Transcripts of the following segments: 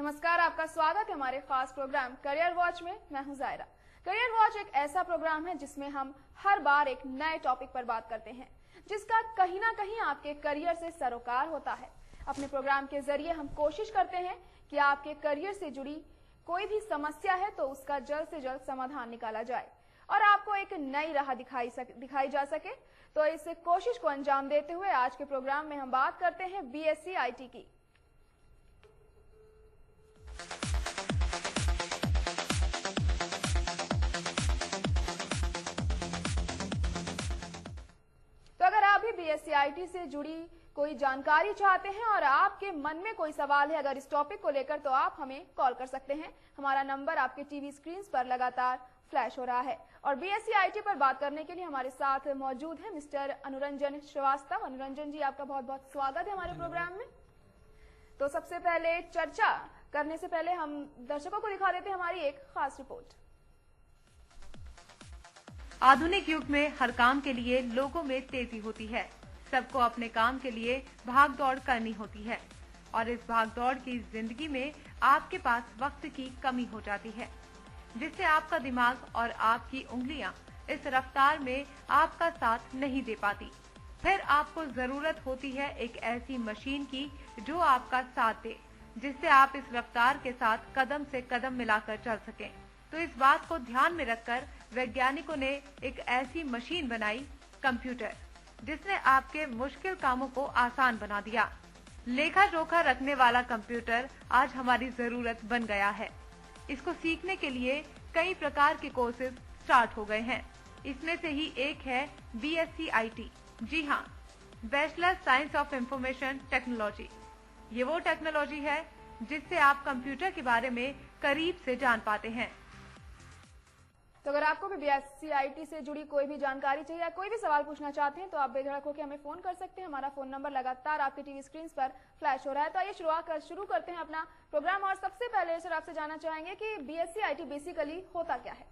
नमस्कार, आपका स्वागत है हमारे खास प्रोग्राम करियर वॉच में। मैं हूं जायरा। करियर वॉच एक ऐसा प्रोग्राम है जिसमें हम हर बार एक नए टॉपिक पर बात करते हैं जिसका कहीं ना कहीं आपके करियर से सरोकार होता है। अपने प्रोग्राम के जरिए हम कोशिश करते हैं कि आपके करियर से जुड़ी कोई भी समस्या है तो उसका जल्द से जल्द समाधान निकाला जाए और आपको एक नई राह दिखाई जा सके। तो इस कोशिश को अंजाम देते हुए आज के प्रोग्राम में हम बात करते हैं BSc IT की। तो अगर आप भी BSc IT से जुड़ी कोई जानकारी चाहते हैं और आपके मन में कोई सवाल है अगर इस टॉपिक को लेकर, तो आप हमें कॉल कर सकते हैं। हमारा नंबर आपके टीवी स्क्रीन पर लगातार फ्लैश हो रहा है। और BSc IT पर बात करने के लिए हमारे साथ मौजूद है मिस्टर अनुरंजन श्रीवास्तव। अनुरंजन जी, आपका बहुत बहुत स्वागत है हमारे प्रोग्राम में। तो सबसे पहले चर्चा करने से पहले हम दर्शकों को दिखा देते हैं हमारी एक खास रिपोर्ट। आधुनिक युग में हर काम के लिए लोगों में तेजी होती है। सबको अपने काम के लिए भाग दौड़ करनी होती है और इस भाग दौड़ की जिंदगी में आपके पास वक्त की कमी हो जाती है, जिससे आपका दिमाग और आपकी उंगलियां इस रफ्तार में आपका साथ नहीं दे पाती। फिर आपको जरूरत होती है एक ऐसी मशीन की जो आपका साथ दे, जिससे आप इस रफ्तार के साथ कदम से कदम मिलाकर चल सकें। तो इस बात को ध्यान में रखकर वैज्ञानिकों ने एक ऐसी मशीन बनाई, कंप्यूटर, जिसने आपके मुश्किल कामों को आसान बना दिया। लेखा जोखा रखने वाला कंप्यूटर आज हमारी जरूरत बन गया है। इसको सीखने के लिए कई प्रकार के कोर्सेज स्टार्ट हो गए हैं। इसमें से ही एक है BSc IT। जी हाँ, bachelor science of information technology. ये वो टेक्नोलॉजी है जिससे आप कंप्यूटर के बारे में करीब से जान पाते हैं। तो अगर आपको भी BSc IT से जुड़ी कोई भी जानकारी चाहिए या कोई भी सवाल पूछना चाहते हैं तो आप बेझिझक होकर हमें फोन कर सकते हैं। हमारा फोन नंबर लगातार आपके टीवी स्क्रीन पर फ्लैश हो रहा है। तो आइए शुरू करते हैं अपना प्रोग्राम। और सबसे पहले सर आपसे जानना चाहेंगे कि BSc IT बेसिकली होता क्या है?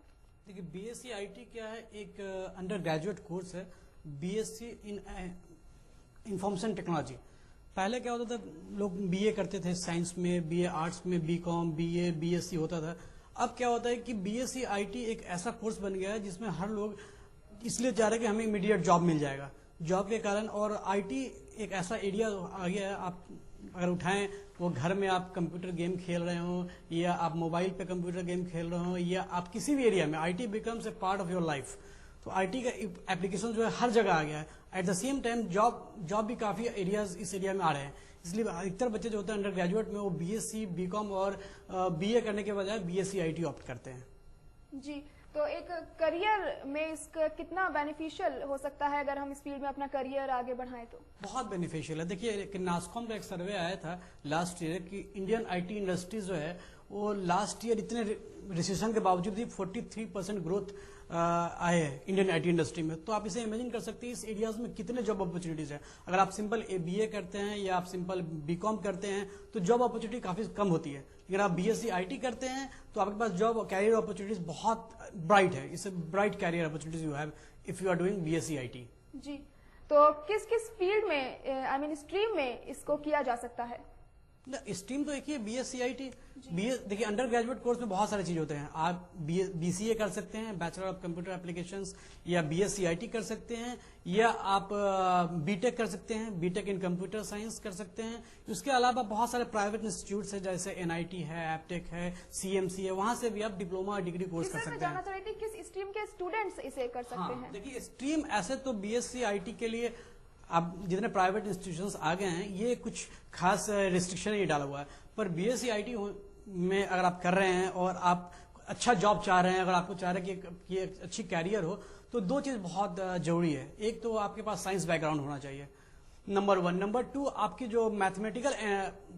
देखिए, BSc IT क्या है? एक अंडर ग्रेजुएट कोर्स है, BSc इन इंफॉर्मेशन टेक्नोलॉजी। पहले क्या होता था, लोग BA करते थे साइंस में, BA आर्ट्स में, BCom, BA, BSc होता था। अब क्या होता है कि BSc IT एक ऐसा कोर्स बन गया है जिसमें हर लोग इसलिए चाह रहे हैं कि हमें इमीडिएट जॉब मिल जाएगा। जॉब के कारण, और IT एक ऐसा एरिया आ गया है, आप अगर उठाएं वो घर में आप कंप्यूटर गेम खेल रहे हो या आप मोबाइल पे कंप्यूटर गेम खेल रहे हो या आप किसी भी एरिया में, IT becomes a part of your life. तो IT का एप्लीकेशन जो है हर जगह आ गया है। At the same time job भी काफी एरियाज इस एरिया में आ रहे हैं। इसलिए अधिकतर बच्चे जो होते हैं अंडर ग्रेजुएट में, वो BSc, BCom और BA करने के बजाय BSc IT ऑप्ट करते हैं। जी, तो एक करियर में इसका कितना बेनिफिशियल हो सकता है अगर हम इस फील्ड में अपना करियर आगे बढ़ाएं तो? बहुत बेनिफिशियल है। देखिए, नास्कॉम का एक सर्वे आया था लास्ट ईयर कि इंडियन IT इंडस्ट्री जो है वो लास्ट ईयर इतने रिसेशन के बावजूद भी 43% ग्रोथ आए है इंडियन IT इंडस्ट्री में। तो आप इसे इमेजिन कर सकते हैं इस एरियाज में कितने जॉब अपॉर्चुनिटीज है। अगर आप सिंपल BA करते हैं या आप सिंपल BCom करते हैं तो जॉब अपॉर्चुनिटी काफी कम होती है। अगर आप BSc IT करते हैं तो आपके पास जॉब कैरियर अपॉर्चुनिटीज बहुत ब्राइट है। इससे bright career opportunities you have if you are doing BSc IT। जी, तो किस किस फील्ड में स्ट्रीम में इसको किया जा सकता है? स्ट्रीम तो एक ही है, BSc IT। देखिए, अंडर ग्रेजुएट कोर्स में बहुत सारे चीज होते हैं। आप BCA कर सकते हैं, बैचलर ऑफ कंप्यूटर एप्लीकेशंस, या BSc IT कर सकते हैं, या आप BTech कर सकते हैं, BTech इन कंप्यूटर साइंस कर सकते हैं। उसके अलावा बहुत सारे प्राइवेट इंस्टीट्यूट है जैसे NIT है, एपटेक है, CMC है, वहां से भी आप डिप्लोमा डिग्री कोर्स कर सकते हैं। जानना चाह रही थी किस स्ट्रीम के स्टूडेंट्स इसे कर सकते हैं? देखिए, स्ट्रीम ऐसे तो BSc IT के लिए अब जितने प्राइवेट इंस्टीट्यूशंस आ गए हैं, ये कुछ खास रिस्ट्रिक्शन ही डाला हुआ है। पर BSc IT में अगर आप कर रहे हैं और आप अच्छा जॉब चाह रहे हैं, अगर आपको चाह रहे हैं कि एक अच्छी कैरियर हो, तो दो चीज बहुत जरूरी है। एक तो आपके पास साइंस बैकग्राउंड होना चाहिए, नंबर 1। नंबर 2, आपकी जो मैथमेटिकल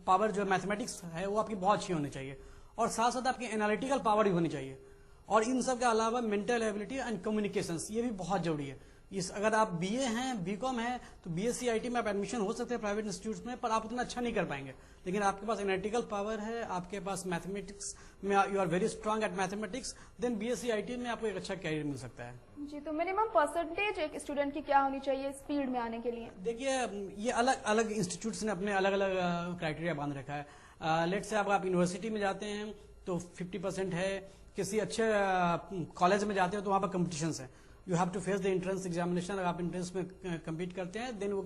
पावर, जो मैथमेटिक्स है, वो आपकी बहुत अच्छी होनी चाहिए। और साथ साथ आपकी एनालिटिकल पावर भी होनी चाहिए। और इन सब के अलावा मेंटल एबिलिटी एंड कम्युनिकेशंस, ये भी बहुत जरूरी है। अगर आप BA हैं, BCom हैं, तो BSc IT में आप एडमिशन हो सकते हैं प्राइवेट इंस्टीट्यूट्स में, पर आप उतना अच्छा नहीं कर पाएंगे। लेकिन आपके पास एनालिटिकल पावर है, आपके पास मैथमेटिक्स में you are very strong at mathematics, then BSc IT में आपको एक अच्छा कैरियर मिल सकता है। जी, तो मिनिमम परसेंटेज एक स्टूडेंट की क्या होनी चाहिए इस फील्ड में आने के लिए? देखिए, ये अलग अलग इंस्टीट्यूट्स ने अपने अलग अलग क्राइटेरिया बांध रखा है। लेट से आप यूनिवर्सिटी में जाते हैं तो 50% है, किसी अच्छे कॉलेज में जाते हैं तो वहां पर कॉम्पिटिशन है, you have to face the entrance examination. अगर आप एंट्रेंस में कम्पीट करते हैं देन वो